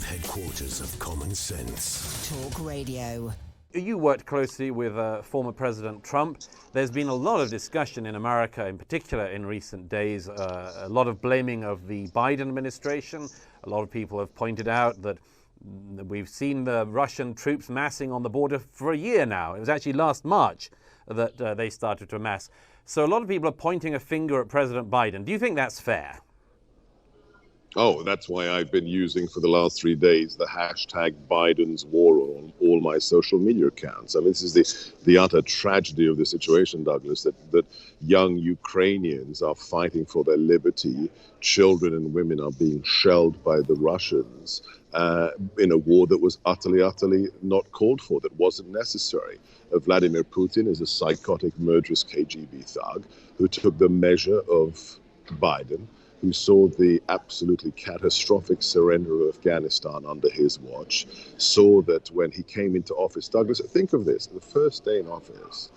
headquarters of common sense. Talk Radio. You worked closely with former President Trump. There's been a lot of discussion in America, in particular in recent days, a lot of blaming of the Biden administration. A lot of people have pointed out that we've seen the Russian troops massing on the border for a year now. It was actually last March that they started to amass. So a lot of people are pointing a finger at President Biden. Do you think that's fair? Oh, that's why I've been using for the last 3 days the hashtag Biden's war on all my social media accounts. I mean, this is the utter tragedy of the situation, Douglas, that young Ukrainians are fighting for their liberty. Children and women are being shelled by the Russians in a war that was utterly not called for, that wasn't necessary. Vladimir Putin is a psychotic, murderous KGB thug who took the measure of Biden, who saw the absolutely catastrophic surrender of Afghanistan under his watch, saw that when he came into office, Douglas, think of this, the first day in office,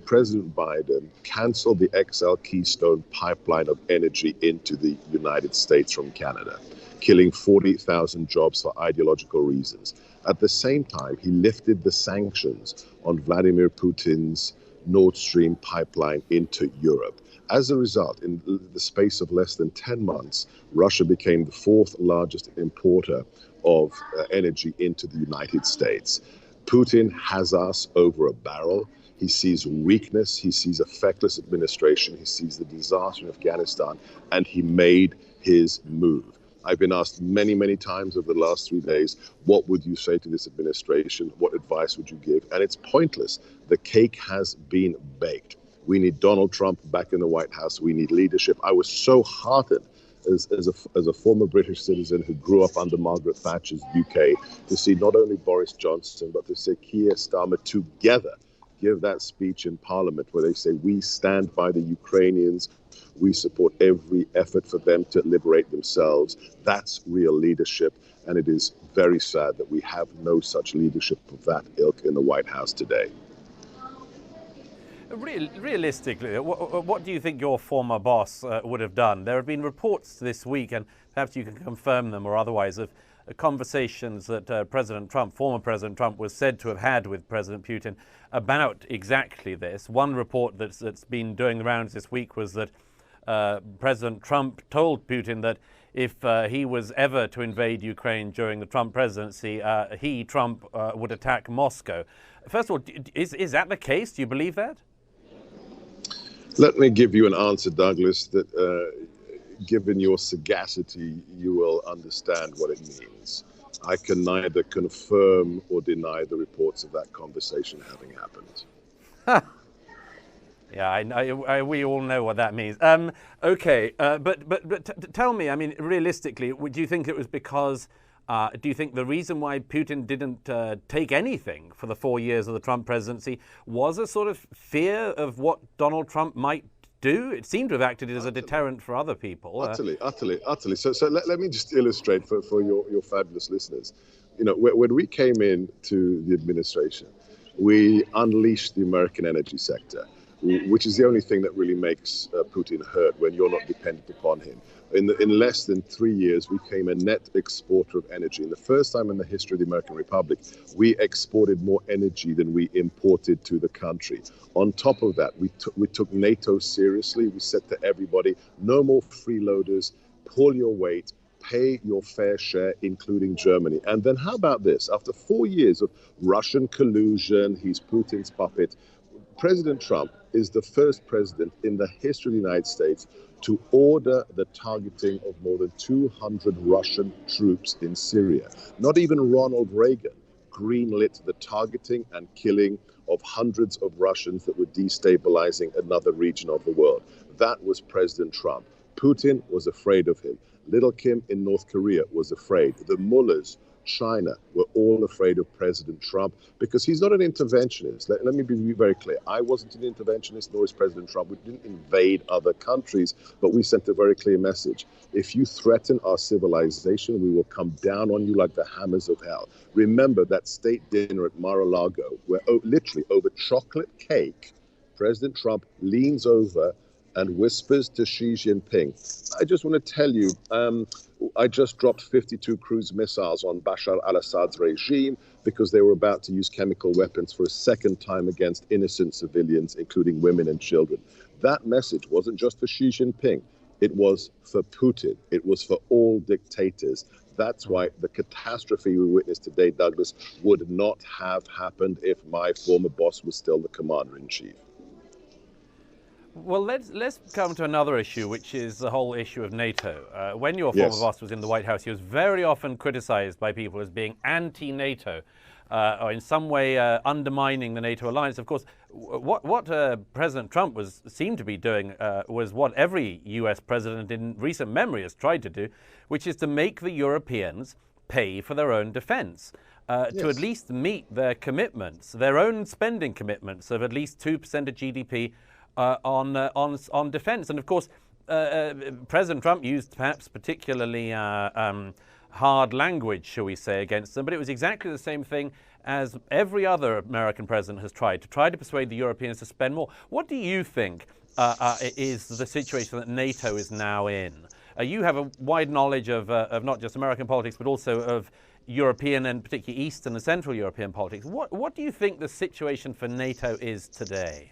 President Biden canceled the XL Keystone pipeline of energy into the United States from Canada, killing 40,000 jobs for ideological reasons. At the same time, he lifted the sanctions on Vladimir Putin's Nord Stream pipeline into Europe. As a result, in the space of less than 10 months, Russia became the fourth largest importer of energy into the United States. Putin has us over a barrel. He sees weakness, he sees a feckless administration, he sees the disaster in Afghanistan, and he made his move. I've been asked many times over the last 3 days, what would you say to this administration? What advice would you give? And it's pointless. The cake has been baked. We need Donald Trump back in the White House. We need leadership. I was so heartened as a former British citizen who grew up under Margaret Thatcher's UK to see not only Boris Johnson, but to see Keir Starmer together give that speech in Parliament where they say, we stand by the Ukrainians. We support every effort for them to liberate themselves. That's real leadership. And it is very sad that we have no such leadership of that ilk in the White House today. Realistically, what do you think your former boss would have done? There have been reports this week, and perhaps you can confirm them or otherwise, of conversations that former President Trump, was said to have had with President Putin about exactly this. One report that's been doing the rounds this week was that President Trump told Putin that if he was ever to invade Ukraine during the Trump presidency, Trump, would attack Moscow. First of all, is that the case? Do you believe that? Let me give you an answer, Douglas, that given your sagacity, you will understand what it means. I can neither confirm or deny the reports of that conversation having happened. Yeah, we all know what that means. Okay, but tell me, I mean, realistically, do you think it was because, do you think the reason why Putin didn't take anything for the 4 years of the Trump presidency was a sort of fear of what Donald Trump might do? It seemed to have acted as a deterrent for other people. Utterly. So let me just illustrate for your fabulous listeners. You know, when we came into the administration, we unleashed the American energy sector, which is the only thing that really makes Putin hurt when you're not dependent upon him. In less than 3 years, we became a net exporter of energy. And the first time in the history of the American Republic, we exported more energy than we imported to the country. On top of that, we took NATO seriously. We said to everybody, no more freeloaders, pull your weight, pay your fair share, including Germany. And then how about this? After 4 years of Russian collusion, he's Putin's puppet, President Trump is the first president in the history of the United States to order the targeting of more than 200 Russian troops in Syria. Not even Ronald Reagan greenlit the targeting and killing of hundreds of Russians that were destabilizing another region of the world. That was President Trump. Putin was afraid of him. Little Kim in North Korea was afraid. The mullahs, China, were all afraid of President Trump because he's not an interventionist. Let me be very clear. I wasn't an interventionist, nor is President Trump. We didn't invade other countries, but we sent a very clear message. If you threaten our civilization, we will come down on you like the hammers of hell. Remember that state dinner at Mar-a-Lago, where literally over chocolate cake, President Trump leans over and whispers to Xi Jinping, I just want to tell you, I just dropped 52 cruise missiles on Bashar al-Assad's regime because they were about to use chemical weapons for a second time against innocent civilians, including women and children. That message wasn't just for Xi Jinping. It was for Putin. It was for all dictators. That's why the catastrophe we witnessed today, Douglas, would not have happened if my former boss was still the commander-in-chief. Well, let's come to another issue, which is the whole issue of NATO. When your former boss was in the White House, he was very often criticized by people as being anti-NATO, or in some way undermining the NATO alliance. Of course, what President Trump seemed to be doing was what every U.S. president in recent memory has tried to do, which is to make the Europeans pay for their own defense, to at least meet their commitments, their own spending commitments of at least 2% of GDP on defense. And of course, President Trump used perhaps particularly hard language, shall we say, against them, but it was exactly the same thing as every other American president has tried to persuade the Europeans to spend more. What do you think is the situation that NATO is now in? You have a wide knowledge of not just American politics, but also of European and particularly Eastern and Central European politics. What do you think the situation for NATO is today?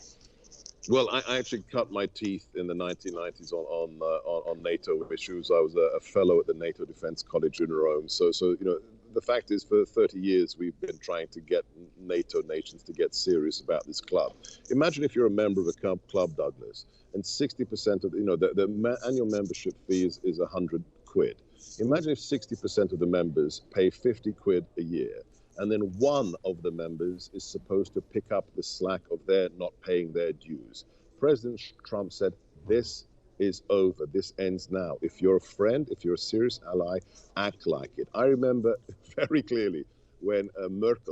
Well, I actually cut my teeth in the 1990s on NATO issues. I was a fellow at the NATO Defense College in Rome. So you know, the fact is, for 30 years, we've been trying to get NATO nations to get serious about this club. Imagine if you're a member of a club, Douglas, and 60% of, you know, the annual membership fee is 100 quid. Imagine if 60% of the members pay 50 quid a year. And then one of the members is supposed to pick up the slack of their not paying their dues. President Trump said, this is over. This ends now. If you're a friend, if you're a serious ally, act like it. I remember very clearly when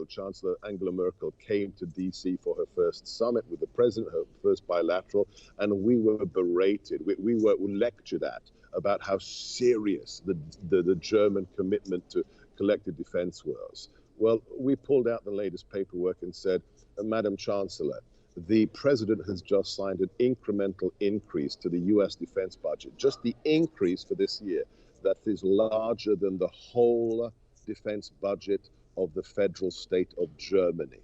Chancellor Angela Merkel came to DC for her first summit with the president, her first bilateral, and we were berated. We were lectured at about how serious the German commitment to collective defense was. Well, we pulled out the latest paperwork and said, Madam Chancellor, the president has just signed an incremental increase to the U.S. defense budget, just the increase for this year, that is larger than the whole defense budget of the federal state of Germany.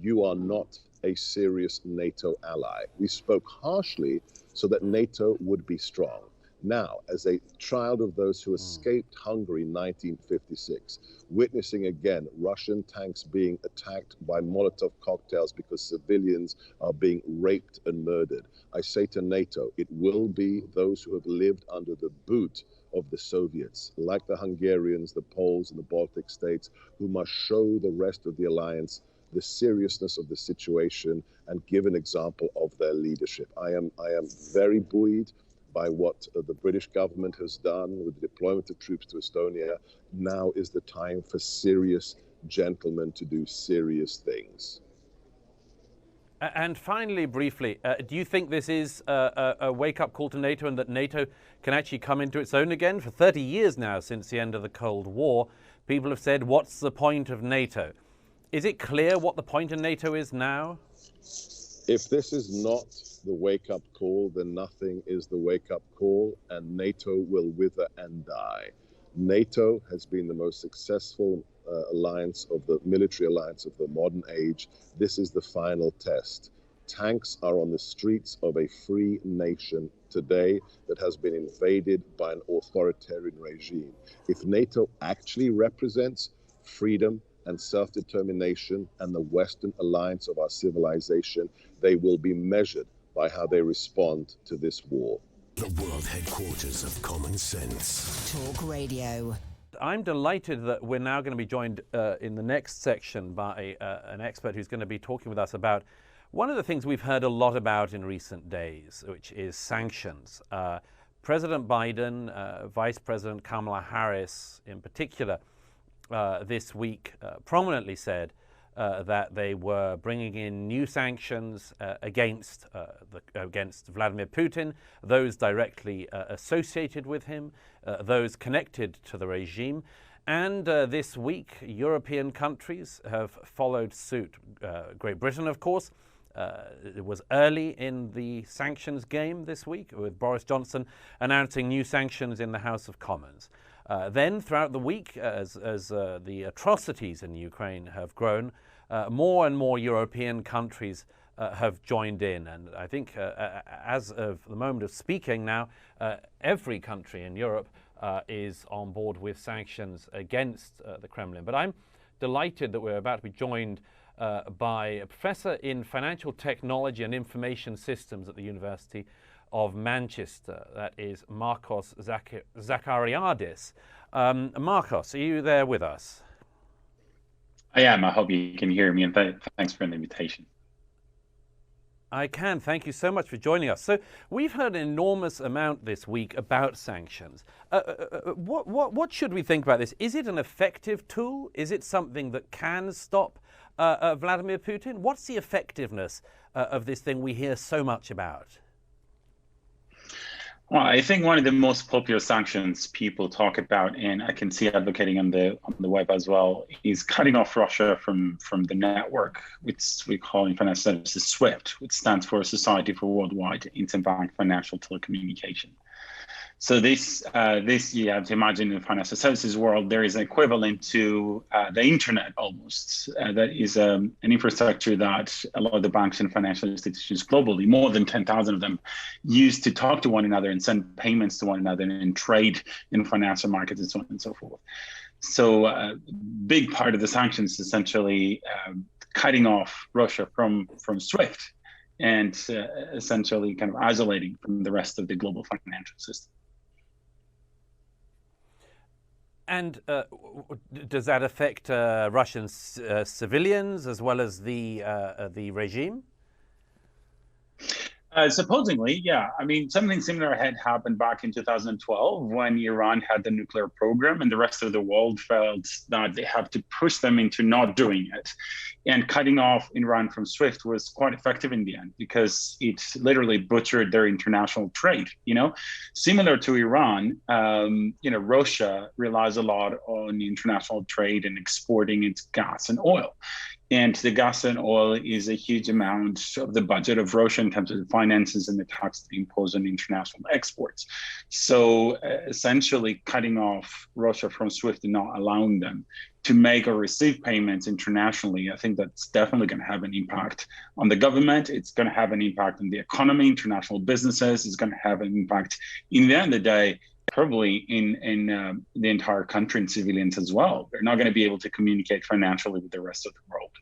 You are not a serious NATO ally. We spoke harshly so that NATO would be strong. Now, as a child of those who escaped Hungary in 1956, witnessing again Russian tanks being attacked by Molotov cocktails because civilians are being raped and murdered, I say to NATO, it will be those who have lived under the boot of the Soviets, like the Hungarians, the Poles, and the Baltic states, who must show the rest of the alliance the seriousness of the situation and give an example of their leadership. I am very buoyed by what the British government has done with the deployment of troops to Estonia. Now is the time for serious gentlemen to do serious things. And finally, briefly, do you think this is a wake-up call to NATO and that NATO can actually come into its own again? For 30 years now, since the end of the Cold War, people have said, what's the point of NATO? Is it clear what the point of NATO is now? If this is not the wake-up call, then nothing is the wake-up call, and NATO will wither and die. NATO has been the most successful alliance of the military alliance of the modern age. This is the final test. Tanks are on the streets of a free nation today that has been invaded by an authoritarian regime. If NATO actually represents freedom and self-determination and the Western alliance of our civilization, they will be measured by how they respond to this war. The world headquarters of common sense. Talk Radio. I'm delighted that we're now going to be joined in the next section by an expert who's going to be talking with us about one of the things we've heard a lot about in recent days, which is sanctions. President Biden, Vice President Kamala Harris in particular, this week prominently said that they were bringing in new sanctions against Vladimir Putin, those directly associated with him, those connected to the regime. And this week, European countries have followed suit. Great Britain, of course, it was early in the sanctions game this week, with Boris Johnson announcing new sanctions in the House of Commons. Then, throughout the week, as the atrocities in Ukraine have grown, more and more European countries have joined in. And I think as of the moment of speaking now, every country in Europe is on board with sanctions against the Kremlin. But I'm delighted that we're about to be joined by a professor in financial technology and information systems at the University of Manchester. That is Markos Zachariadis. Markos, are you there with us? I am. I hope you can hear me, and thanks for the invitation. I can. Thank you so much for joining us. So we've heard an enormous amount this week about sanctions. What should we think about this? Is it an effective tool? Is it something that can stop Vladimir Putin? What's the effectiveness of this thing we hear so much about? Well, I think one of the most popular sanctions people talk about, and I can see advocating on the web as well, is cutting off Russia from the network, which we call in financial services SWIFT, which stands for Society for Worldwide Interbank Financial Telecommunication. So this you have to imagine in the financial services world, there is an equivalent to the internet almost. That is an infrastructure that a lot of the banks and financial institutions globally, more than 10,000 of them, use to talk to one another and send payments to one another and trade in financial markets and so on and so forth. So a big part of the sanctions is essentially cutting off Russia from SWIFT and essentially kind of isolating from the rest of the global financial system. And does that affect Russian civilians as well as the regime? Supposedly, yeah. I mean, something similar had happened back in 2012 when Iran had the nuclear program and the rest of the world felt that they have to push them into not doing it. And cutting off Iran from SWIFT was quite effective in the end because it literally butchered their international trade. Similar to Iran, Russia relies a lot on international trade and exporting its gas and oil. And the gas and oil is a huge amount of the budget of Russia in terms of the finances and the tax that impose on international exports. So essentially cutting off Russia from SWIFT and not allowing them to make or receive payments internationally, I think that's definitely going to have an impact on the government. It's going to have an impact on the economy, international businesses. It's going to have an impact, in the end of the day, probably in the entire country and civilians as well. They're not going to be able to communicate financially with the rest of the world.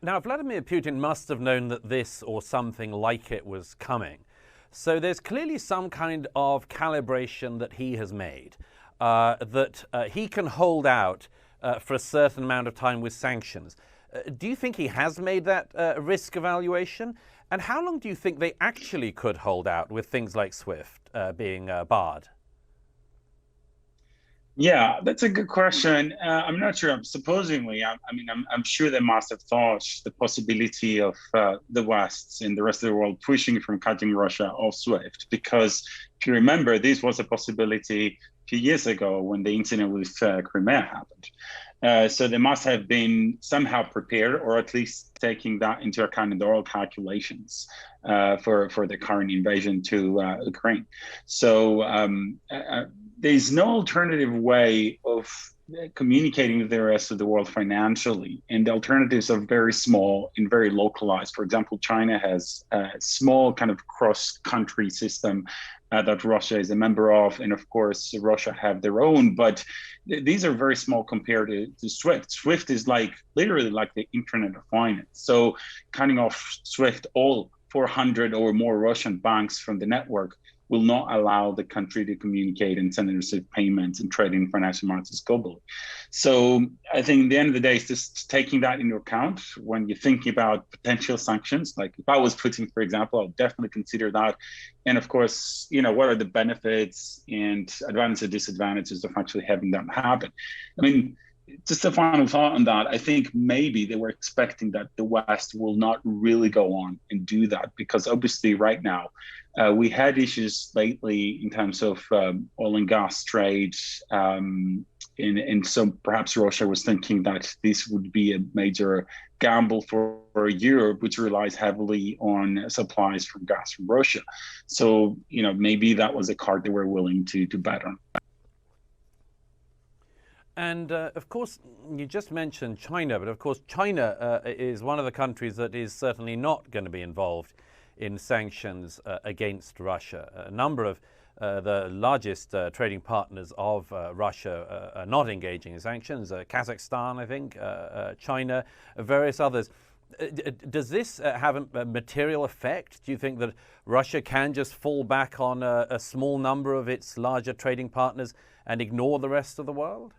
Now, Vladimir Putin must have known that this or something like it was coming. So there's clearly some kind of calibration that he has made, that he can hold out for a certain amount of time with sanctions. Do you think he has made that risk evaluation? And how long do you think they actually could hold out with things like SWIFT being barred? Yeah, that's a good question. I'm not sure. Supposedly, I'm sure they must have thought the possibility of the West and the rest of the world pushing from cutting Russia off SWIFT, because if you remember, this was a possibility a few years ago when the incident with Crimea happened. So they must have been somehow prepared, or at least taking that into account in their own calculations for the current invasion to Ukraine. So there's no alternative way of communicating with the rest of the world financially, and the alternatives are very small and very localized. For example, China has a small kind of cross-country system that Russia is a member of, and of course Russia have their own, but these are very small compared to SWIFT. SWIFT is literally like the internet of finance. So cutting off SWIFT, all 400 or more Russian banks from the network will not allow the country to communicate and send and receive payments and trade in financial markets globally. So I think at the end of the day, it's just taking that into account when you're thinking about potential sanctions. Like if I was Putin, for example, I'll definitely consider that. And of course, what are the benefits and advantages and disadvantages of actually having that happen? I mean, just a final thought on that. I think maybe they were expecting that the West will not really go on and do that, because obviously right now we had issues lately in terms of oil and gas trade. And so perhaps Russia was thinking that this would be a major gamble for Europe, which relies heavily on supplies from gas from Russia. So, maybe that was a card they were willing to bet on. And of course, you just mentioned China, but of course, China is one of the countries that is certainly not going to be involved in sanctions against Russia. A number of the largest trading partners of Russia are not engaging in sanctions. Kazakhstan, I think, China, various others. Does this have a material effect? Do you think that Russia can just fall back on a small number of its larger trading partners and ignore the rest of the world?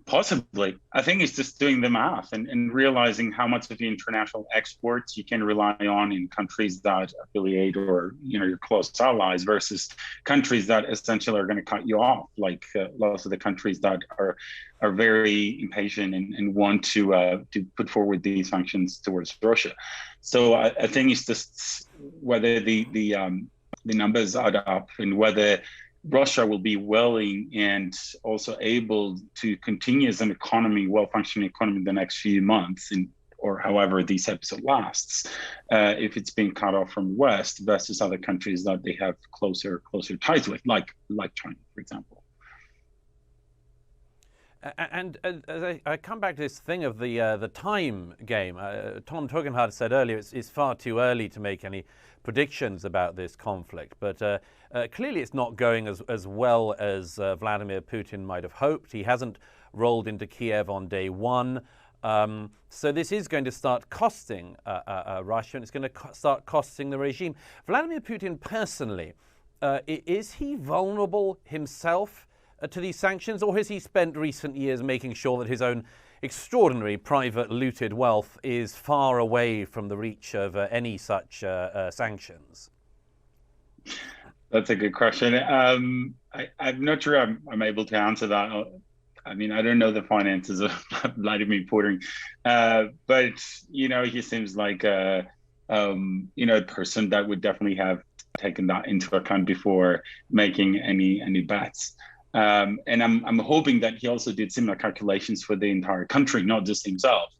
Possibly. I think it's just doing the math and realizing how much of the international exports you can rely on in countries that affiliate or your close allies versus countries that essentially are going to cut you off, like lots of the countries that are very impatient and want to put forward these sanctions towards Russia. So I think it's just whether the numbers add up and whether Russia will be willing and also able to continue as an economy, well-functioning economy in the next few months, or however this episode lasts, if it's being cut off from West versus other countries that they have closer ties with, like China, for example. And I come back to this thing of the time game. Tom Tugendhat said earlier it's far too early to make any predictions about this conflict, but clearly it's not going as well as Vladimir Putin might have hoped. He hasn't rolled into Kiev on day one. So this is going to start costing Russia, and it's going to start costing the regime. Vladimir Putin personally, is he vulnerable himself to these sanctions, or has he spent recent years making sure that his own extraordinary private looted wealth is far away from the reach of any such sanctions? That's a good question. I'm not sure I'm able to answer that. I mean, I don't know the finances of Vladimir Putin, but he seems like a person that would definitely have taken that into account before making any bets. And I'm hoping that he also did similar calculations for the entire country, not just himself.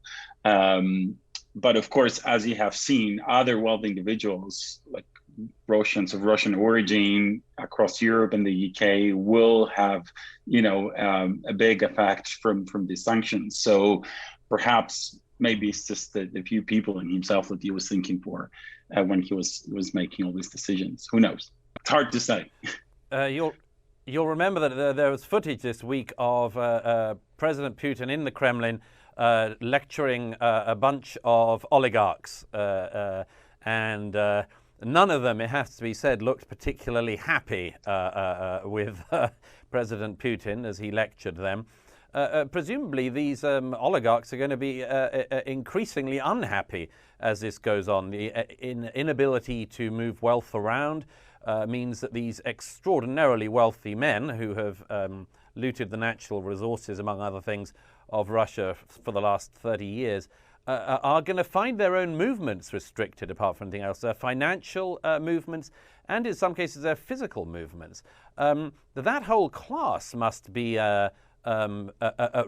But of course, as you have seen, other wealthy individuals like Russians of Russian origin across Europe and the UK will have, a big effect from these sanctions. So perhaps maybe it's just the few people and himself that he was thinking for when he was making all these decisions. Who knows? It's hard to say. You'll remember that there was footage this week of President Putin in the Kremlin lecturing a bunch of oligarchs, and none of them, it has to be said, looked particularly happy with President Putin as he lectured them. Presumably these oligarchs are going to be increasingly unhappy as this goes on. The inability to move wealth around means that these extraordinarily wealthy men who have looted the natural resources, among other things, of Russia for the last 30 years are going to find their own movements restricted, apart from anything else, their financial movements, and in some cases their physical movements. That whole class must be at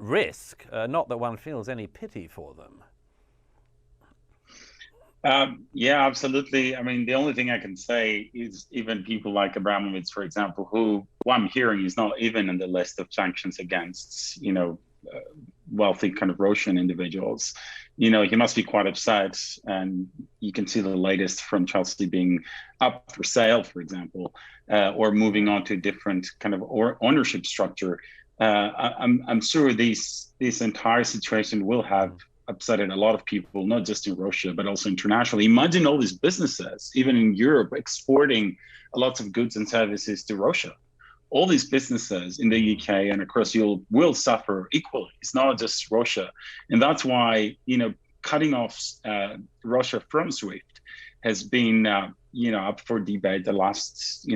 risk, not that one feels any pity for them. Yeah, absolutely. I mean, the only thing I can say is even people like Abramovich, for example, who I'm hearing is not even in the list of sanctions against, wealthy kind of Russian individuals. He must be quite upset. And you can see the latest from Chelsea being up for sale, for example, or moving on to a different kind of ownership structure. I'm sure this entire situation will have upsetted a lot of people, not just in Russia, but also internationally. Imagine all these businesses, even in Europe, exporting lots of goods and services to Russia. All these businesses in the UK and across Europe will suffer equally. It's not just Russia. And that's why, cutting off Russia from SWIFT has been up for debate the last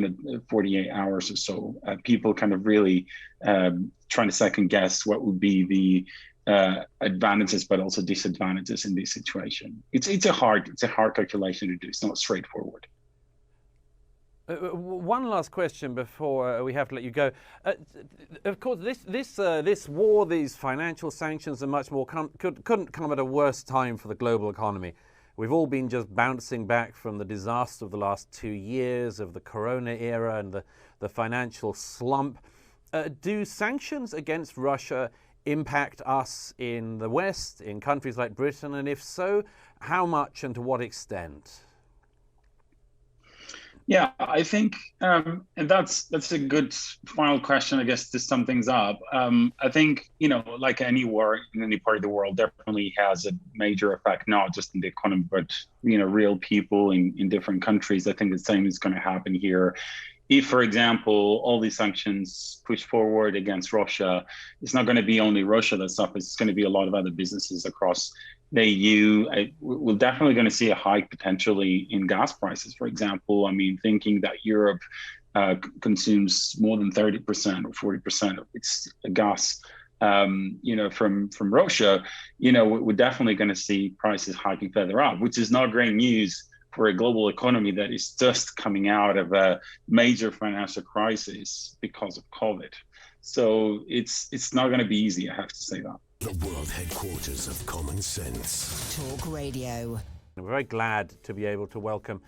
48 hours or so. People kind of really trying to second guess what would be the advantages but also disadvantages in this situation. It's a hard calculation to do. It's not straightforward. One last question before we have to let you go. Of course, this war, these financial sanctions, and much more couldn't come at a worse time for the global economy. We've all been just bouncing back from the disaster of the last 2 years, of the Corona era and the financial slump. Do sanctions against Russia impact us in the West, in countries like Britain, and if so, how much and to what extent? Yeah, I think, and that's a good final question, I guess, to sum things up. I think, like any war in any part of the world, definitely has a major effect, not just in the economy, but, real people in different countries. I think the same is going to happen here. If, for example, all these sanctions push forward against Russia, it's not going to be only Russia that suffers. It's going to be a lot of other businesses across the EU. We're definitely going to see a hike potentially in gas prices, for example. I mean, thinking that Europe consumes more than 30% or 40% of its gas, from Russia, we're definitely going to see prices hiking further up, which is not great news for a global economy that is just coming out of a major financial crisis because of COVID. So it's not going to be easy, I have to say that. The world headquarters of common sense. Talk Radio. We're very glad to be able to welcome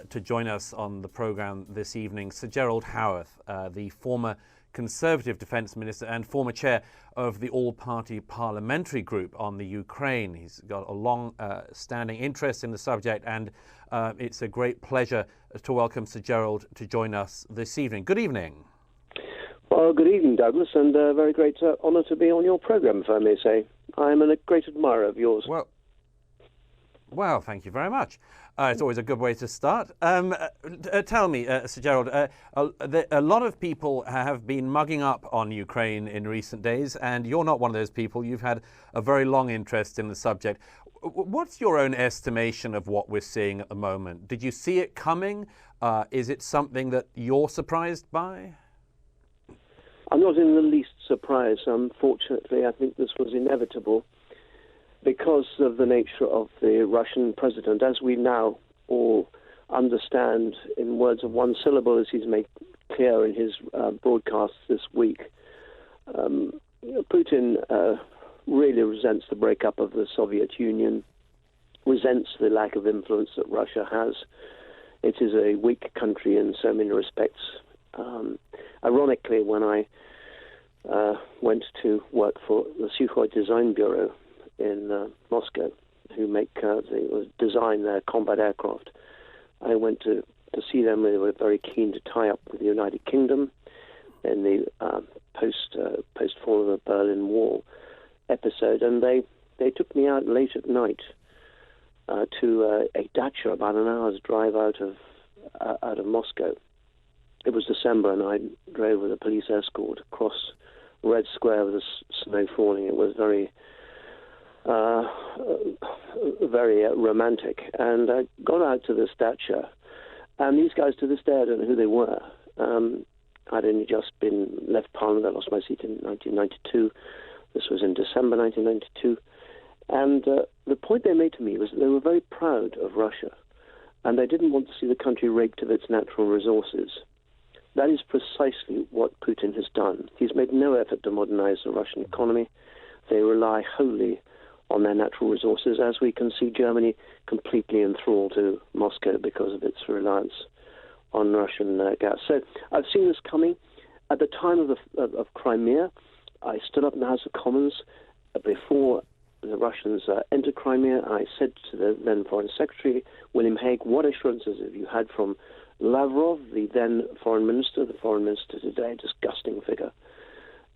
to join us on the programme this evening Sir Gerald Howarth, the former Conservative Defence Minister and former chair of the All-Party Parliamentary Group on the Ukraine. He's got a long-standing interest in the subject, and it's a great pleasure to welcome Sir Gerald to join us this evening. Good evening. Well, good evening, Douglas, and a very great honour to be on your programme, if I may say. I'm a great admirer of yours. Well, thank you very much. It's always a good way to start. Tell me, Sir Gerald, a lot of people have been mugging up on Ukraine in recent days, and you're not one of those people. You've had a very long interest in the subject. What's your own estimation of what we're seeing at the moment? Did you see it coming? Is it something that you're surprised by? I'm not in the least surprised. Unfortunately, I think this was inevitable because of the nature of the Russian president, as we now all understand in words of one syllable, as he's made clear in his broadcasts this week. Putin really resents the breakup of the Soviet Union, resents the lack of influence that Russia has. It is a weak country in so many respects. Ironically, when I went to work for the Sukhoi Design Bureau in Moscow, who design their combat aircraft, I went to see them. They were very keen to tie up with the United Kingdom in the post fall of the Berlin Wall episode, and they took me out late at night to a dacha about an hour's drive out of Moscow. It was December, and I drove with a police escort across Red Square with the snow falling. It was very romantic. And I got out to this dacha, and these guys to this day, I don't know who they were. I'd only just been left Parliament. I lost my seat in 1992. This was in December 1992. And the point they made to me was that they were very proud of Russia, and they didn't want to see the country raped of its natural resources. That is precisely what Putin has done. He's made no effort to modernize the Russian economy. They rely wholly on their natural resources, as we can see Germany completely enthralled to Moscow because of its reliance on Russian gas. So I've seen this coming. At the time of Crimea, I stood up in the House of Commons before the Russians entered Crimea. I said to the then Foreign Secretary, William Hague, what assurances have you had from Lavrov, the then foreign minister today, a disgusting figure,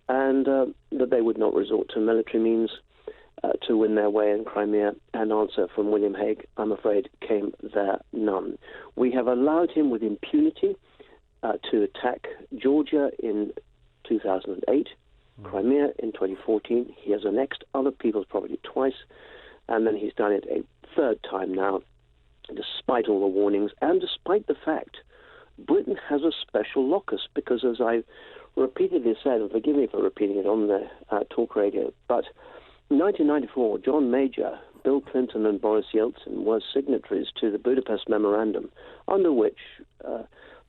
and that they would not resort to military means to win their way in Crimea? An answer from William Hague, I'm afraid, came there none. We have allowed him with impunity to attack Georgia in 2008, Crimea in 2014. He has annexed other people's property twice, and then he's done it a third time now despite all the warnings, and despite the fact Britain has a special locus, because as I repeatedly said, and forgive me for repeating it on the talk radio, but in 1994, John Major, Bill Clinton and Boris Yeltsin were signatories to the Budapest Memorandum, under which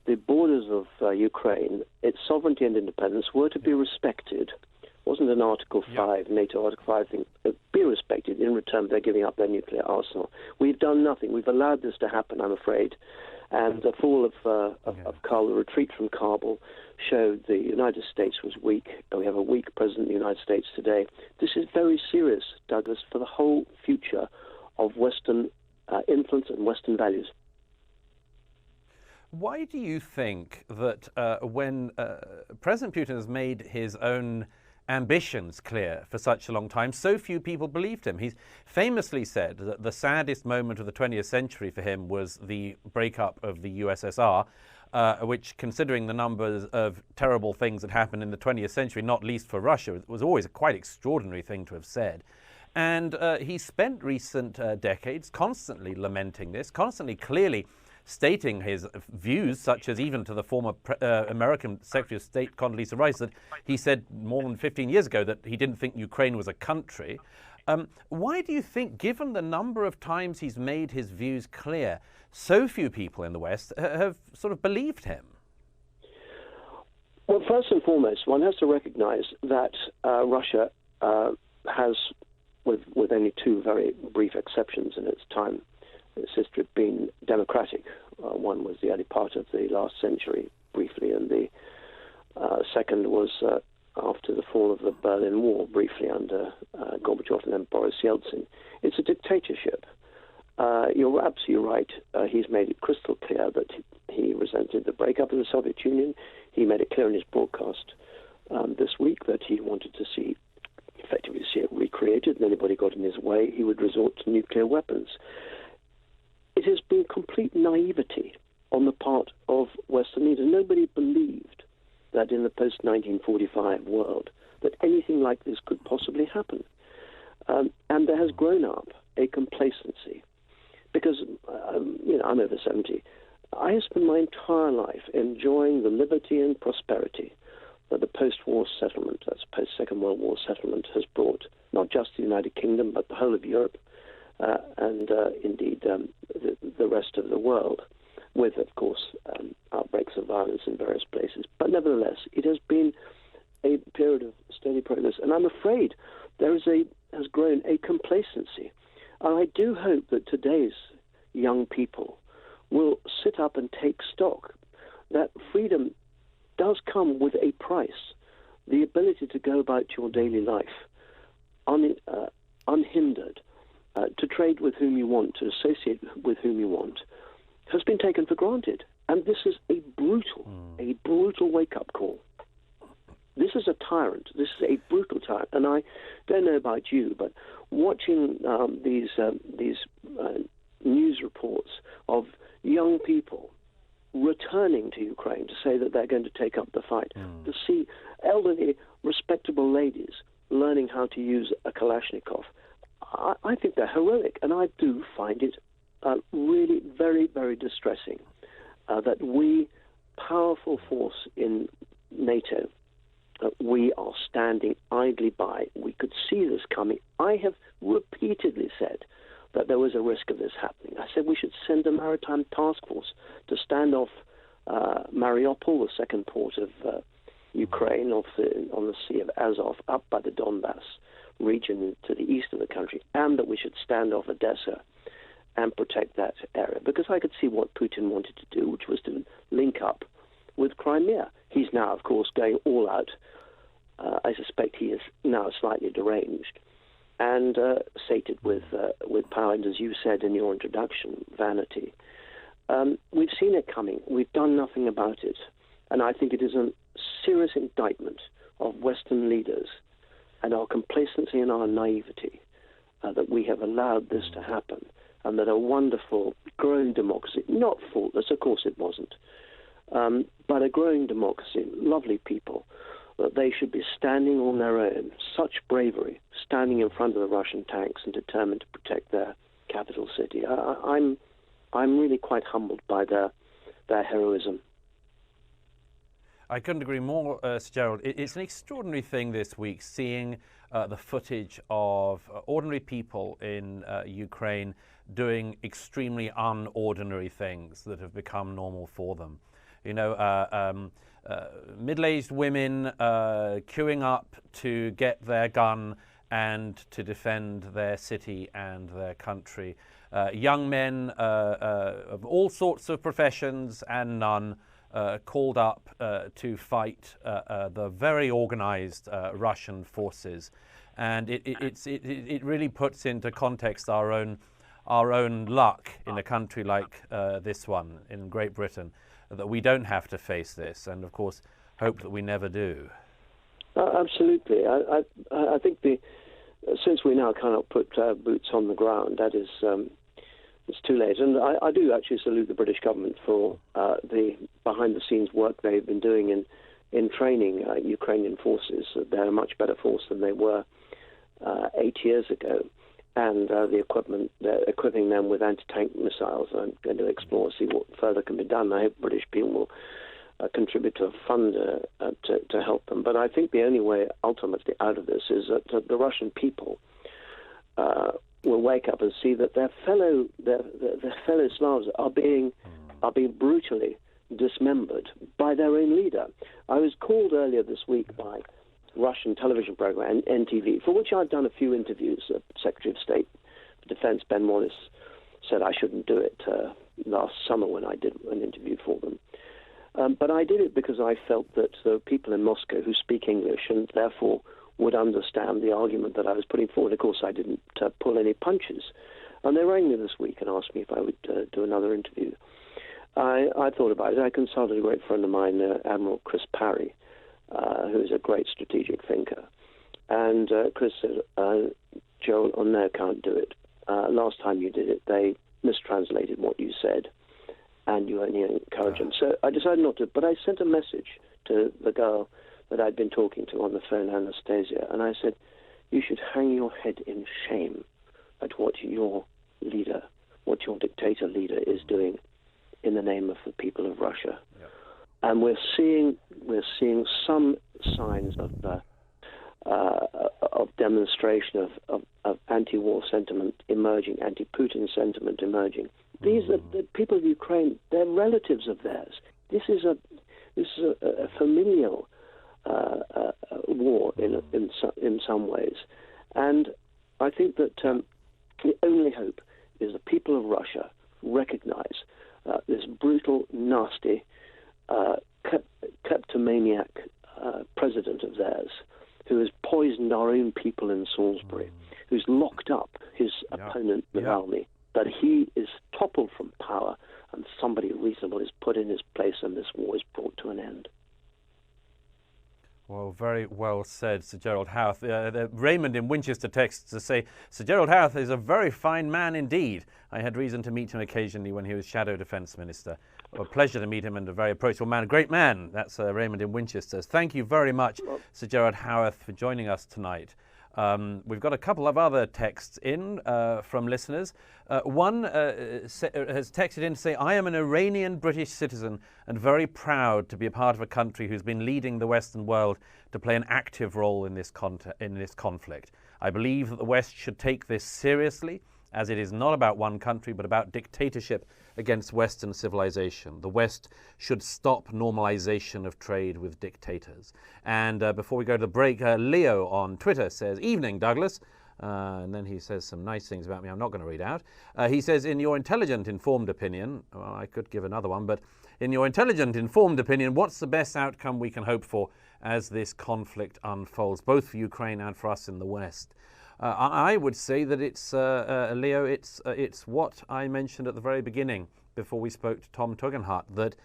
the borders of Ukraine, its sovereignty and independence, were to be respected. It wasn't an Article 5, NATO Article 5 thing. Be respected in return for their giving up their nuclear arsenal. We've done nothing. We've allowed this to happen, I'm afraid. And the fall of Kabul, the retreat from Kabul, showed the United States was weak. We have a weak president of the United States today. This is very serious, Douglas, for the whole future of Western influence and Western values. Why do you think that when President Putin has made his own ambitions clear for such a long time, so few people believed him? He's famously said that the saddest moment of the 20th century for him was the breakup of the USSR, which, considering the numbers of terrible things that happened in the 20th century, not least for Russia, was always a quite extraordinary thing to have said. And he spent recent decades constantly lamenting this, constantly clearly stating his views, such as even to the former American Secretary of State Condoleezza Rice, that he said more than 15 years ago that he didn't think Ukraine was a country. Why do you think, given the number of times he's made his views clear, so few people in the West have sort of believed him? Well, first and foremost, one has to recognize that Russia has, with only two very brief exceptions in its time, its history, been democratic. One was the early part of the last century, briefly, and the second was after the fall of the Berlin Wall, briefly under Gorbachev and then Boris Yeltsin. It's a dictatorship. You're absolutely right. He's made it crystal clear that he resented the breakup of the Soviet Union. He made it clear in his broadcast this week that he wanted to effectively see it recreated, and anybody got in his way, he would resort to nuclear weapons. It has been complete naivety on the part of Western leaders. Nobody believed that in the post-1945 world that anything like this could possibly happen. And there has grown up a complacency. Because, I'm over 70. I have spent my entire life enjoying the liberty and prosperity that the post-war settlement, that's post-Second World War settlement, has brought, not just the United Kingdom, but the whole of Europe, and indeed the rest of the world, with, of course, outbreaks of violence in various places. But nevertheless, it has been a period of steady progress, and I'm afraid there has grown a complacency. And I do hope that today's young people will sit up and take stock that freedom does come with a price. The ability to go about your daily life unhindered, to trade with whom you want, to associate with whom you want, has been taken for granted. And this is a brutal wake-up call. This is a tyrant. This is a brutal tyrant. And I don't know about you, but watching these news reports of young people returning to Ukraine to say that they're going to take up the fight, to see elderly, respectable ladies learning how to use a Kalashnikov, I think they're heroic, and I do find it really very, very distressing that we, powerful force in NATO, we are standing idly by. We could see this coming. I have repeatedly said that there was a risk of this happening. I said we should send a maritime task force to stand off Mariupol, the second port of Ukraine, on the Sea of Azov, up by the Donbass region to the east of the country, and that we should stand off Odessa and protect that area. Because I could see what Putin wanted to do, which was to link up with Crimea. He's now, of course, going all out. I suspect he is now slightly deranged and sated with power, and as you said in your introduction, vanity. We've seen it coming. We've done nothing about it. And I think it is a serious indictment of Western leaders and our complacency and our naivety that we have allowed this to happen, and that a wonderful, growing democracy, not faultless, of course it wasn't, but a growing democracy, lovely people, that they should be standing on their own, such bravery, standing in front of the Russian tanks and determined to protect their capital city. I'm I'm really quite humbled by their heroism. I couldn't agree more, Sir Gerald. It's an extraordinary thing this week, seeing the footage of ordinary people in Ukraine doing extremely unordinary things that have become normal for them. You know, middle-aged women queuing up to get their gun and to defend their city and their country. Young men of all sorts of professions and none called up to fight the very organized Russian forces. And it really puts into context our own luck in a country like this one, in Great Britain, that we don't have to face this, and of course hope that we never do. Absolutely. I think since we now cannot put boots on the ground, that is it's too late. And I do actually salute the British government for the behind-the-scenes work they've been doing in training Ukrainian forces. They're a much better force than they were 8 years ago. And they're equipping them with anti-tank missiles. I'm going to explore, see what further can be done. I hope British people will contribute to a fund to help them. But I think the only way ultimately out of this is that the Russian people will wake up and see that their fellow Slavs are being brutally dismembered by their own leader. I was called earlier this week by Russian television program NTV, for which I've done a few interviews. Secretary of State for Defense Ben Wallace said I shouldn't do it last summer when I did an interview for them. But I did it because I felt that the people in Moscow who speak English and therefore would understand the argument that I was putting forward. Of course, I didn't pull any punches. And they rang me this week and asked me if I would do another interview. I thought about it. I consulted a great friend of mine, Admiral Chris Parry, who is a great strategic thinker. And Chris said, Joel, on no account do it. Last time you did it, they mistranslated what you said, and you only encourage them. So I decided not to, but I sent a message to the girl that I'd been talking to on the phone, Anastasia, and I said, you should hang your head in shame at what your leader, what your dictator leader is doing in the name of the people of Russia. Yep. And we're seeing some signs of demonstration of anti-war sentiment emerging, anti-Putin sentiment emerging. These are the people of Ukraine. They're relatives of theirs. This is a familial war in some ways, and I think that the only hope is the people of Russia recognize this brutal, nasty, kleptomaniac president of theirs, who has poisoned our own people in Salisbury, who's locked up his opponent Navalny, that he is toppled from power and somebody reasonable is put in his place and this war is brought to an end. Well, very well said, Sir Gerald Howth. Raymond in Winchester texts to say, Sir Gerald Howth is a very fine man indeed. I had reason to meet him occasionally when he was Shadow Defence Minister. A pleasure to meet him, and a very approachable man. A great man. That's Raymond in Winchester. Thank you very much, Sir Gerald Howth, for joining us tonight. We've got a couple of other texts in from listeners. One has texted in to say, I am an Iranian British citizen and very proud to be a part of a country who's been leading the Western world to play an active role in this conflict. I believe that the West should take this seriously, as it is not about one country but about dictatorship against Western civilization. The West should stop normalization of trade with dictators. And before we go to the break, Leo on Twitter says, evening, Douglas. And then he says some nice things about me I'm not going to read out. He says, in your intelligent, informed opinion, well, I could give another one, but in your intelligent, informed opinion, what's the best outcome we can hope for as this conflict unfolds, both for Ukraine and for us in the West? I would say that it's, Leo, it's what I mentioned at the very beginning before we spoke to Tom Tugendhat, that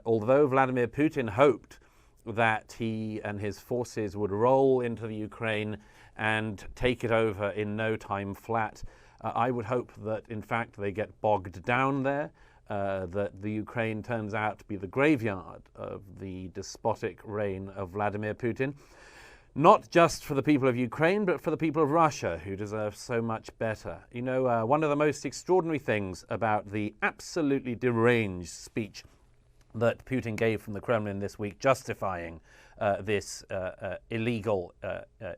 although Vladimir Putin hoped that he and his forces would roll into the Ukraine and take it over in no time flat, I would hope that, in fact, they get bogged down there, that the Ukraine turns out to be the graveyard of the despotic reign of Vladimir Putin. not just for the people of Ukraine, but for the people of Russia, who deserve so much better. You know, one of the most extraordinary things about the absolutely deranged speech that Putin gave from the Kremlin this week, justifying this illegal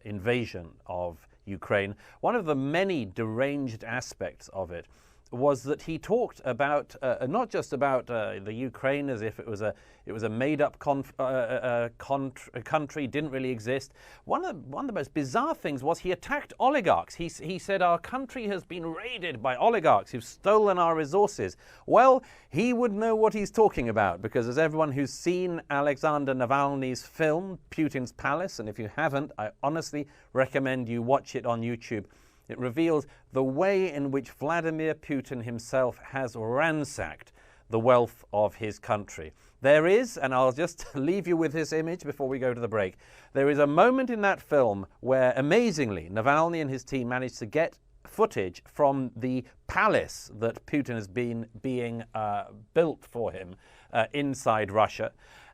invasion of Ukraine, one of the many deranged aspects of it was that he talked about not just about the Ukraine as if it was a made-up country, didn't really exist. One of the most bizarre things was he attacked oligarchs. He said our country has been raided by oligarchs who've stolen our resources. Well, he would know what he's talking about, because as everyone who's seen Alexander Navalny's film Putin's Palace, and if you haven't, I honestly recommend you watch it on YouTube. It reveals the way in which Vladimir Putin himself has ransacked the wealth of his country. There is, and I'll just leave you with this image before we go to the break, there is a moment in that film where, amazingly, Navalny and his team managed to get footage from the palace that Putin has been being built for him inside Russia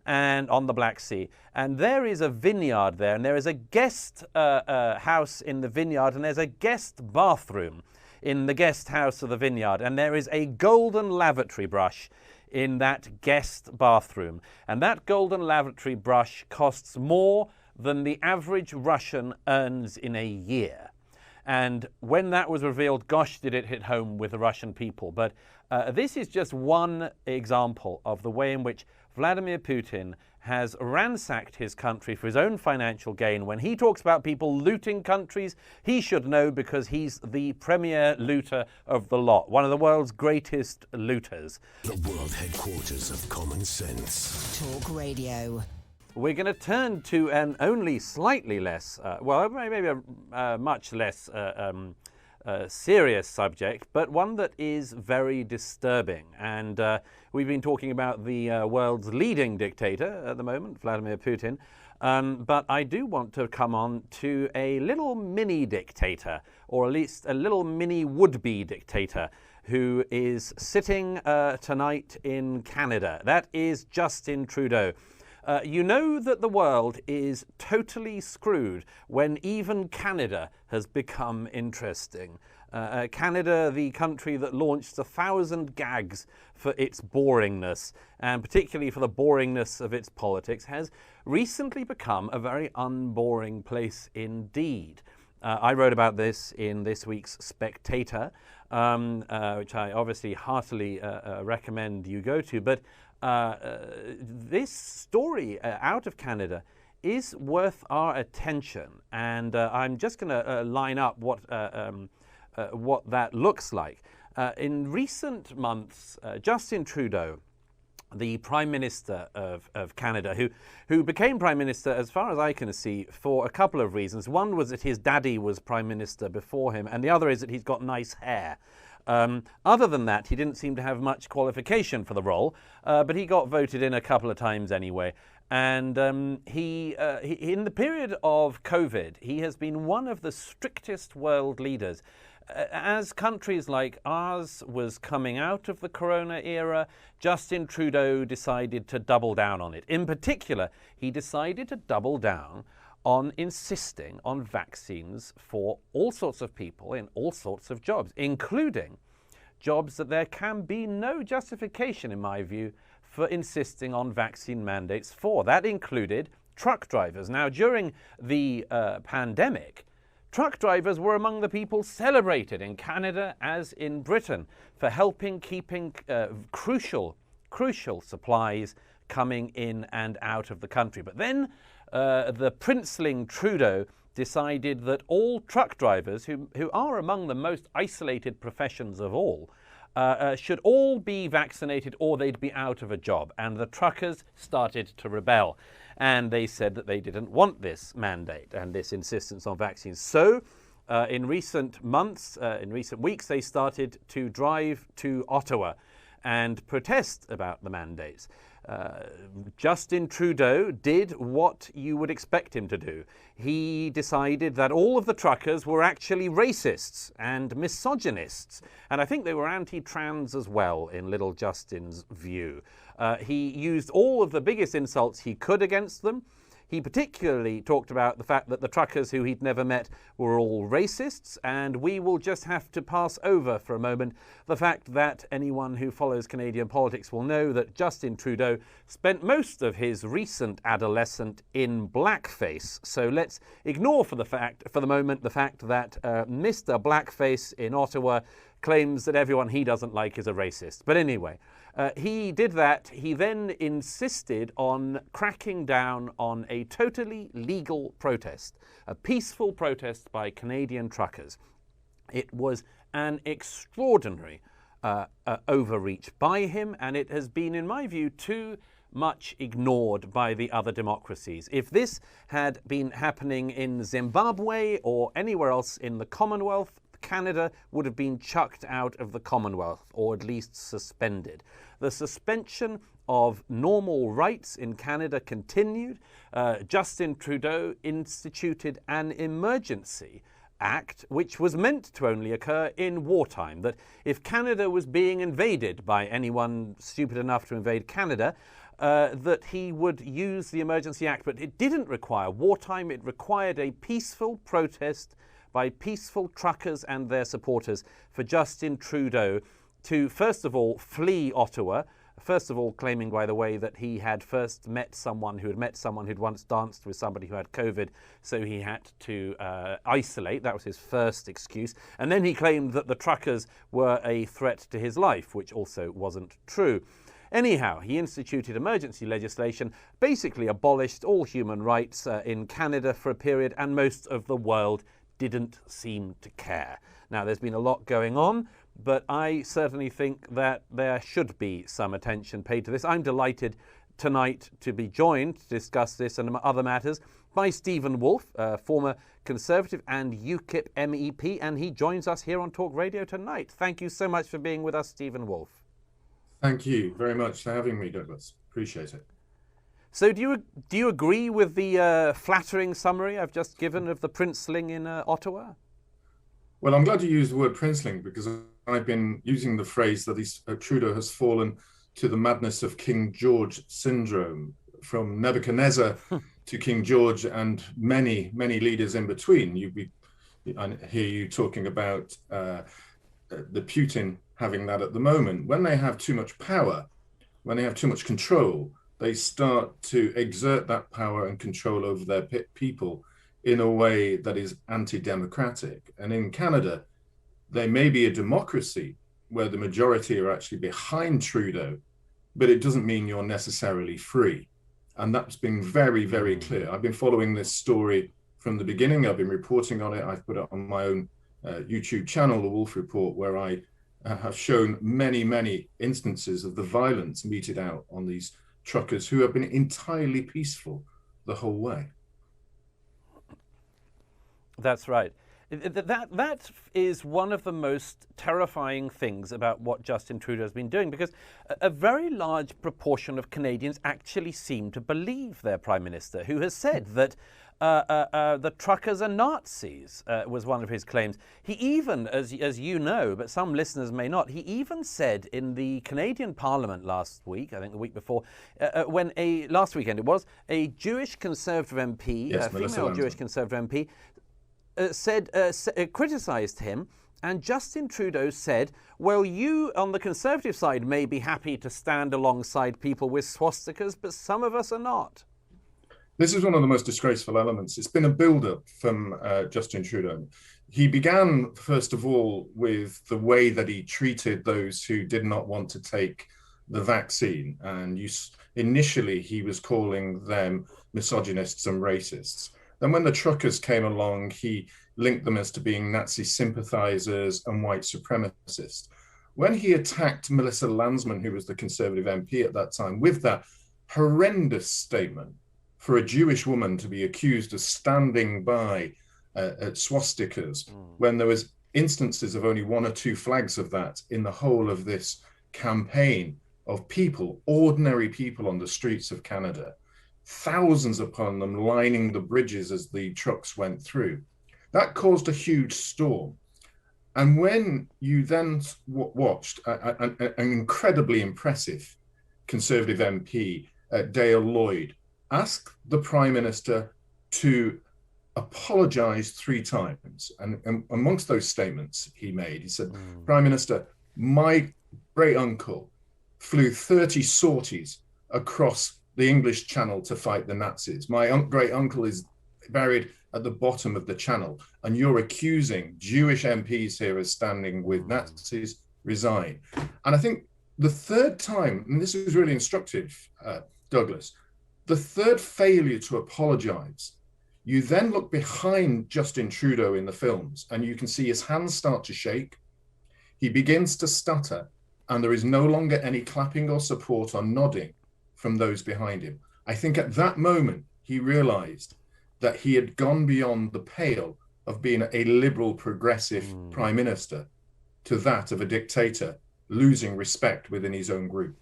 and on the Black Sea. And there is a vineyard there, and there is a guest house in the vineyard, and there's a guest bathroom in the guest house of the vineyard, and there is a golden lavatory brush in that guest bathroom. And that golden lavatory brush costs more than the average Russian earns in a year. And when that was revealed, gosh, did it hit home with the Russian people. But this is just one example of the way in which Vladimir Putin has ransacked his country for his own financial gain. When he talks about people looting countries, he should know, because he's the premier looter of the lot, one of the world's greatest looters. The world headquarters of common sense. Talk Radio. We're going to turn to an only slightly less, well, maybe a much less serious subject, but one that is very disturbing. And we've been talking about the world's leading dictator at the moment, Vladimir Putin. But I do want to come on to a little mini dictator, or at least a little mini would-be dictator, who is sitting tonight in Canada. That is Justin Trudeau. You know that the world is totally screwed when even Canada has become interesting. Canada, the country that launched 1,000 gags for its boringness, and particularly for the boringness of its politics, has recently become a very unboring place indeed. I wrote about this in this week's Spectator, which I obviously heartily recommend you go to. But this story out of Canada is worth our attention, and I'm just going to line up what that looks like. In recent months, Justin Trudeau, the Prime Minister of Canada, who became Prime Minister, as far as I can see, for a couple of reasons. One was that his daddy was Prime Minister before him, and the other is that he's got nice hair. Other than that, he didn't seem to have much qualification for the role, but he got voted in a couple of times anyway. And he in the period of COVID, he has been one of the strictest world leaders. As countries like ours was coming out of the corona era, Justin Trudeau decided to double down on it. In particular, he decided to double down on insisting on vaccines for all sorts of people in all sorts of jobs, including jobs that there can be no justification, in my view, for insisting on vaccine mandates for. That included truck drivers. Now, during the pandemic, truck drivers were among the people celebrated in Canada as in Britain for keeping crucial supplies coming in and out of the country. But then the princeling Trudeau decided that all truck drivers, who are among the most isolated professions of all, should all be vaccinated or they'd be out of a job. And the truckers started to rebel. And they said that they didn't want this mandate and this insistence on vaccines. So in recent months, in recent weeks, they started to drive to Ottawa and protest about the mandates. Justin Trudeau did what you would expect him to do. He decided that all of the truckers were actually racists and misogynists, and I think they were anti-trans as well, in little Justin's view. He used all of the biggest insults he could against them. He particularly talked about the fact that the truckers who he'd never met were all racists, and we will just have to pass over for a moment the fact that anyone who follows Canadian politics will know that Justin Trudeau spent most of his recent adolescence in blackface. So let's ignore for the moment the fact that Mr. Blackface in Ottawa claims that everyone he doesn't like is a racist. But anyway, he did that. He then insisted on cracking down on a totally legal protest, a peaceful protest by Canadian truckers. It was an extraordinary overreach by him, and it has been, in my view, too much ignored by the other democracies. If this had been happening in Zimbabwe or anywhere else in the Commonwealth, Canada would have been chucked out of the Commonwealth, or at least suspended. The suspension of normal rights in Canada continued. Justin Trudeau instituted an emergency act which was meant to only occur in wartime, that if Canada was being invaded by anyone stupid enough to invade Canada, that he would use the Emergency Act. But it didn't require wartime. It required a peaceful protest by peaceful truckers and their supporters for Justin Trudeau to, first of all, flee Ottawa, first of all claiming, by the way, that he had first met someone who'd once danced with somebody who had COVID, so he had to isolate. That was his first excuse. And then he claimed that the truckers were a threat to his life, which also wasn't true. Anyhow, he instituted emergency legislation, basically abolished all human rights in Canada for a period, and most of the world didn't seem to care. Now, there's been a lot going on, but I certainly think that there should be some attention paid to this. I'm delighted tonight to be joined to discuss this and other matters by Stephen Woolf, former Conservative and UKIP MEP, and he joins us here on Talk Radio tonight. Thank you so much for being with us, Stephen Woolf. Thank you very much for having me, Douglas. Appreciate it. So do you agree with the flattering summary I've just given of the princeling in Ottawa? Well, I'm glad you used the word princeling, because I've been using the phrase that Trudeau has fallen to the madness of King George syndrome, from Nebuchadnezzar to King George and many, many leaders in between. I hear you talking about the Putin having that at the moment. When they have too much power, when they have too much control, they start to exert that power and control over their people in a way that is anti-democratic. And in Canada, there may be a democracy where the majority are actually behind Trudeau, but it doesn't mean you're necessarily free. And that's been very, very clear. I've been following this story from the beginning. I've been reporting on it. I've put it on my own YouTube channel, The Wolf Report, where I have shown many, many instances of the violence meted out on these truckers who have been entirely peaceful the whole way. That's right. That is one of the most terrifying things about what Justin Trudeau has been doing, because a very large proportion of Canadians actually seem to believe their Prime Minister, who has said that the truckers are Nazis, was one of his claims. He even, as you know, but some listeners may not, he even said in the Canadian Parliament last week, I think the week before, last weekend it was, a Jewish Conservative MP, yes, a female Jewish Conservative MP, criticised him, and Justin Trudeau said, well, you on the Conservative side may be happy to stand alongside people with swastikas, but some of us are not. This is one of the most disgraceful elements. It's been a build-up from Justin Trudeau. He began, first of all, with the way that he treated those who did not want to take the vaccine. And initially, he was calling them misogynists and racists. Then when the truckers came along, he linked them as to being Nazi sympathizers and white supremacists. When he attacked Melissa Landsman, who was the Conservative MP at that time, with that horrendous statement, for a Jewish woman to be accused of standing by swastikas, when there was instances of only one or two flags of that in the whole of this campaign of people, ordinary people on the streets of Canada, thousands upon them lining the bridges as the trucks went through. That caused a huge storm. And when you then watched an incredibly impressive Conservative MP, Dale Lloyd, ask the Prime Minister to apologize 3 times. And amongst those statements he made, he said, Prime Minister, my great uncle flew 30 sorties across the English Channel to fight the Nazis. My great uncle is buried at the bottom of the channel, and you're accusing Jewish MPs here as standing with Nazis. Resign. And I think the third time, and this is really instructive, Douglas, the third failure to apologize, you then look behind Justin Trudeau in the films and you can see his hands start to shake. He begins to stutter, and there is no longer any clapping or support or nodding from those behind him. I think at that moment, he realized that he had gone beyond the pale of being a liberal, progressive prime minister to that of a dictator, losing respect within his own group.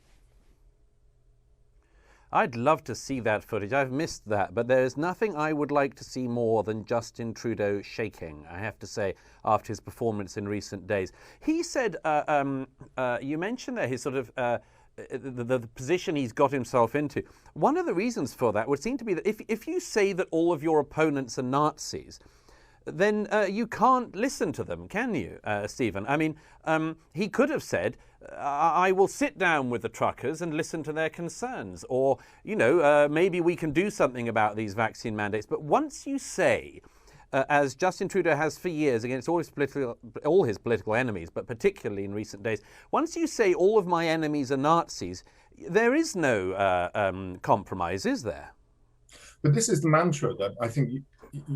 I'd love to see that footage. I've missed that, but there is nothing I would like to see more than Justin Trudeau shaking, I have to say, after his performance in recent days. He said, you mentioned there his sort of the position he's got himself into. One of the reasons for that would seem to be that if you say that all of your opponents are Nazis, then you can't listen to them, can you, Stephen? I mean, he could have said, I will sit down with the truckers and listen to their concerns, or, you know, maybe we can do something about these vaccine mandates. But once you say, as Justin Trudeau has for years against all his political enemies, but particularly in recent days, once you say all of my enemies are Nazis, there is no compromise, is there? But this is the mantra that I think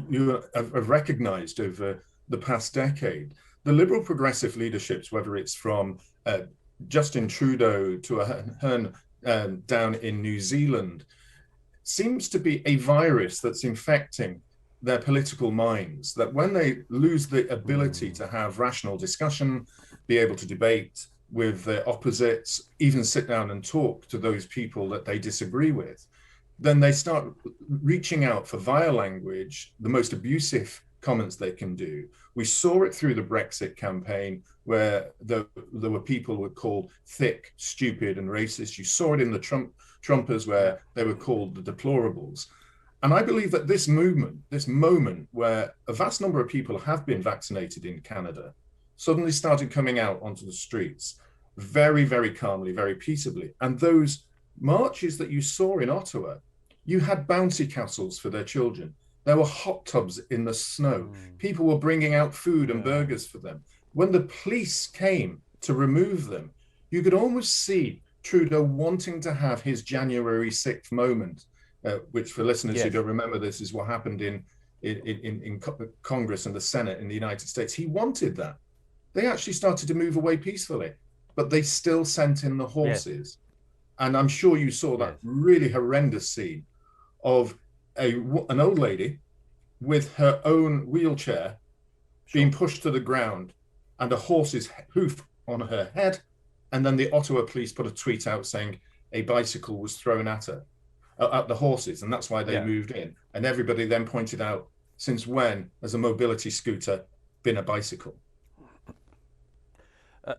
you have recognized over the past decade. The liberal progressive leaderships, whether it's from Justin Trudeau to Ahern down in New Zealand, seems to be a virus that's infecting their political minds, that when they lose the ability to have rational discussion, be able to debate with their opposites, even sit down and talk to those people that they disagree with, then they start reaching out for vile language, the most abusive comments they can do. We saw it through the Brexit campaign, where there were people who were called thick, stupid, and racist. You saw it in the Trumpers, where they were called the deplorables. And I believe that this movement, this moment where a vast number of people have been vaccinated in Canada, suddenly started coming out onto the streets very, very calmly, very peaceably. And those marches that you saw in Ottawa, you had bouncy castles for their children. There were hot tubs in the snow. People were bringing out food and burgers for them. When the police came to remove them, you could almost see Trudeau wanting to have his January 6th moment, which for listeners who don't remember, this is what happened in Congress and the Senate in the United States. He wanted that. They actually started to move away peacefully, but they still sent in the horses. And I'm sure you saw that really horrendous scene of an old lady with her own wheelchair being pushed to the ground and a horse's hoof on her head. And then the Ottawa police put a tweet out saying a bicycle was thrown at her, at the horses. And that's why they moved in. And everybody then pointed out, since when has a mobility scooter been a bicycle?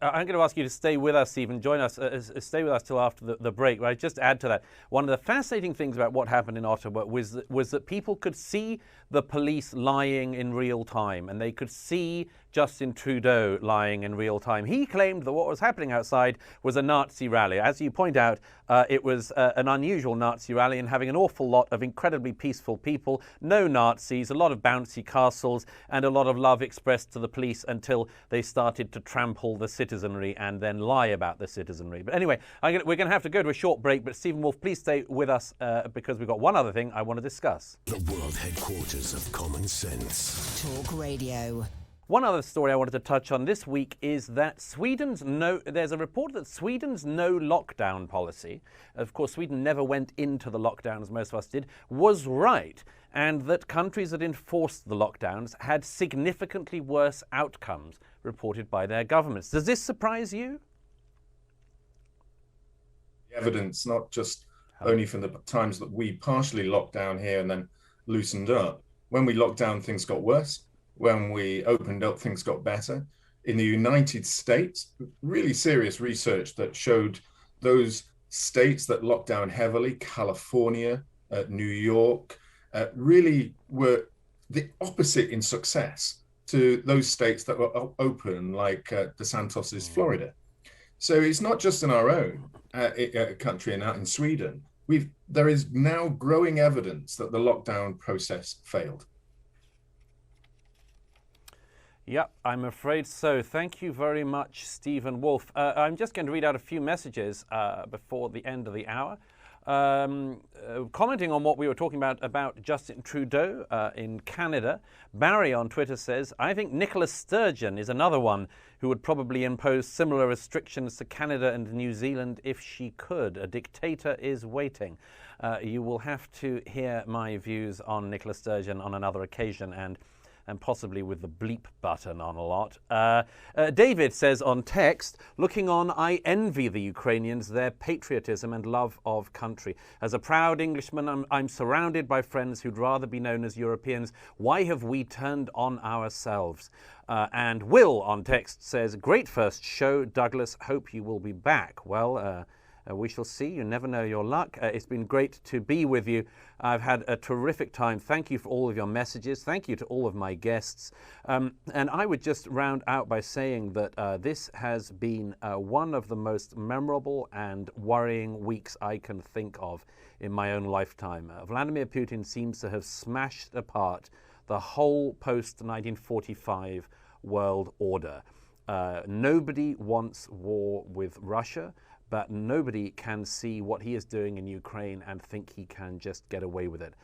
I'm going to ask you to stay with us, Stephen. Join us, stay with us till after the break. Right? Just add to that, one of the fascinating things about what happened in Ottawa was that people could see the police lying in real time, and they could see Justin Trudeau lying in real time. He claimed that what was happening outside was a Nazi rally. As you point out, it was an unusual Nazi rally, and having an awful lot of incredibly peaceful people, no Nazis, a lot of bouncy castles, and a lot of love expressed to the police until they started to trample the citizenry and then lie about the citizenry. But anyway, we're going to have to go to a short break, but Stephen Wolfe, please stay with us because we've got one other thing I want to discuss. The world headquarters of common sense. Talk Radio. One other story I wanted to touch on this week is that there's a report that Sweden's no lockdown policy, of course Sweden never went into the lockdown as most of us did, was right, and that countries that enforced the lockdowns had significantly worse outcomes reported by their governments. Does this surprise you? Evidence, not just only from the times that we partially locked down here and then loosened up. When we locked down, things got worse. When we opened up, things got better. In the United States, really serious research that showed those states that locked down heavily, California, New York, really were the opposite in success to those states that were open, like DeSantos's Florida. So it's not just in our own country and out in Sweden. There is now growing evidence that the lockdown process failed. Yep, I'm afraid so. Thank you very much, Stephen Wolfe. I'm just going to read out a few messages before the end of the hour. Commenting on what we were talking about Justin Trudeau in Canada, Barry on Twitter says, I think Nicola Sturgeon is another one who would probably impose similar restrictions to Canada and New Zealand if she could. A dictator is waiting. You will have to hear my views on Nicola Sturgeon on another occasion, and possibly with the bleep button on a lot. David says on text, looking on, I envy the Ukrainians, their patriotism and love of country. As a proud Englishman, I'm surrounded by friends who'd rather be known as Europeans. Why have we turned on ourselves? And Will on text says, great first show, Douglas. Hope you will be back. Well, we shall see. You never know your luck. It's been great to be with you. I've had a terrific time. Thank you for all of your messages. Thank you to all of my guests. And I would just round out by saying that this has been one of the most memorable and worrying weeks I can think of in my own lifetime. Vladimir Putin seems to have smashed apart the whole post-1945 world order. Nobody wants war with Russia, but nobody can see what he is doing in Ukraine and think he can just get away with it.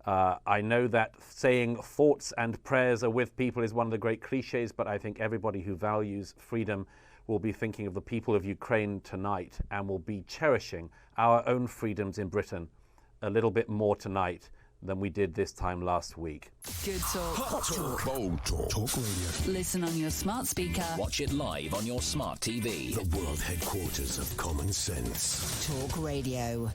I know that saying thoughts and prayers are with people is one of the great cliches, but I think everybody who values freedom will be thinking of the people of Ukraine tonight and will be cherishing our own freedoms in Britain a little bit more tonight than we did this time last week. Good talk. Hot talk. Bold talk. Talk radio. Listen on your smart speaker. Watch it live on your smart TV. The world headquarters of common sense. Talk Radio.